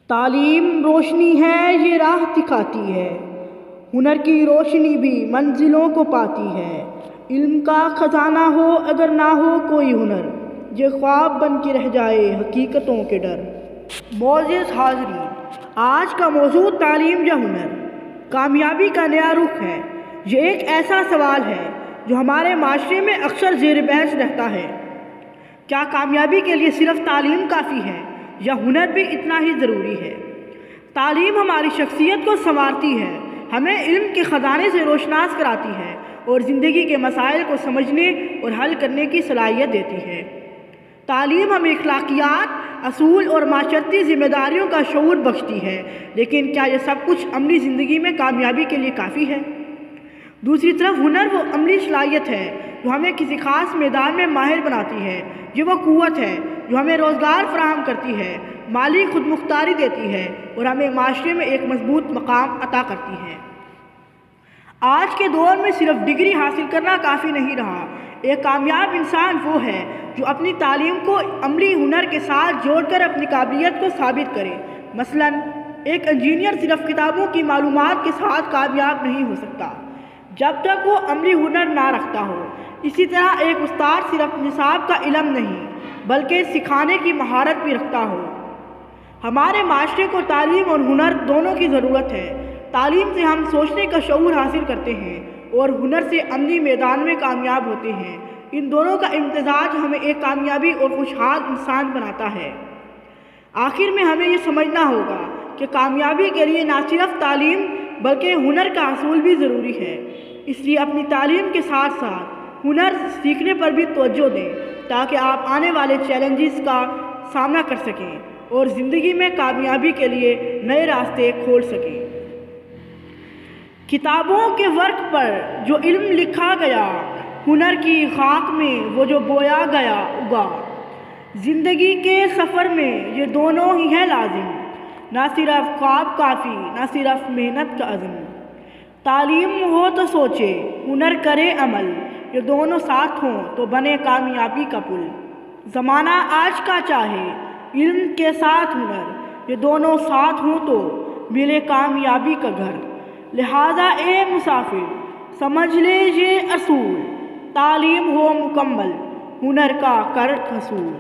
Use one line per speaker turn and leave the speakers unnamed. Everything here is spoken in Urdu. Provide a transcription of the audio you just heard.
تعلیم روشنی ہے، یہ راہ دکھاتی ہے، ہنر کی روشنی بھی منزلوں کو پاتی ہے۔ علم کا خزانہ ہو اگر نہ ہو کوئی ہنر، یہ خواب بن کے رہ جائے حقیقتوں کے ڈر۔ معزز حاضرین، آج کا موضوع تعلیم یا ہنر، کامیابی کا نیا رخ ہے۔ یہ ایک ایسا سوال ہے جو ہمارے معاشرے میں اکثر زیر بحث رہتا ہے۔ کیا کامیابی کے لیے صرف تعلیم کافی ہے یا ہنر بھی اتنا ہی ضروری ہے؟ تعلیم ہماری شخصیت کو سنوارتی ہے، ہمیں علم کے خزانے سے روشناس کراتی ہے اور زندگی کے مسائل کو سمجھنے اور حل کرنے کی صلاحیت دیتی ہے۔ تعلیم ہمیں اخلاقیات، اصول اور معاشرتی ذمہ داریوں کا شعور بخشتی ہے، لیکن کیا یہ سب کچھ عملی زندگی میں کامیابی کے لیے کافی ہے؟ دوسری طرف ہنر وہ عملی صلاحیت ہے جو ہمیں کسی خاص میدان میں ماہر بناتی ہے۔ یہ وہ قوت ہے جو ہمیں روزگار فراہم کرتی ہے، مالی خود مختاری دیتی ہے اور ہمیں معاشرے میں ایک مضبوط مقام عطا کرتی ہے۔ آج کے دور میں صرف ڈگری حاصل کرنا کافی نہیں رہا۔ ایک کامیاب انسان وہ ہے جو اپنی تعلیم کو عملی ہنر کے ساتھ جوڑ کر اپنی قابلیت کو ثابت کرے۔ مثلاً ایک انجینئر صرف کتابوں کی معلومات کے ساتھ کامیاب نہیں ہو سکتا جب تک وہ عملی ہنر نہ رکھتا ہو۔ اسی طرح ایک استاد صرف نصاب کا علم نہیں بلکہ سکھانے کی مہارت بھی رکھتا ہو۔ ہمارے معاشرے کو تعلیم اور ہنر دونوں کی ضرورت ہے۔ تعلیم سے ہم سوچنے کا شعور حاصل کرتے ہیں اور ہنر سے عملی میدان میں کامیاب ہوتے ہیں۔ ان دونوں کا امتزاج ہمیں ایک کامیابی اور خوشحال انسان بناتا ہے۔ آخر میں ہمیں یہ سمجھنا ہوگا کہ کامیابی کے لیے نہ صرف تعلیم بلکہ ہنر کا حصول بھی ضروری ہے۔ اس لیے اپنی تعلیم کے ساتھ ساتھ ہنر سیکھنے پر بھی توجہ دیں تاکہ آپ آنے والے چیلنجز کا سامنا کر سکیں اور زندگی میں کامیابی کے لیے نئے راستے کھول سکیں۔ کتابوں کے ورق پر جو علم لکھا گیا، ہنر کی خاک میں وہ جو بویا گیا اگا۔ زندگی کے سفر میں یہ دونوں ہی ہے لازم، نہ صرف خواب کافی نہ صرف محنت کا عزم۔ تعلیم ہو تو سوچے، ہنر کرے عمل، یہ دونوں ساتھ ہوں تو بنے کامیابی کا پل۔ زمانہ آج کا چاہے علم کے ساتھ ہنر، یہ دونوں ساتھ ہوں تو ملے کامیابی کا گھر۔ لہٰذا اے مسافر سمجھ لے یہ اصول، تعلیم ہو مکمل، ہنر کا کر حصول۔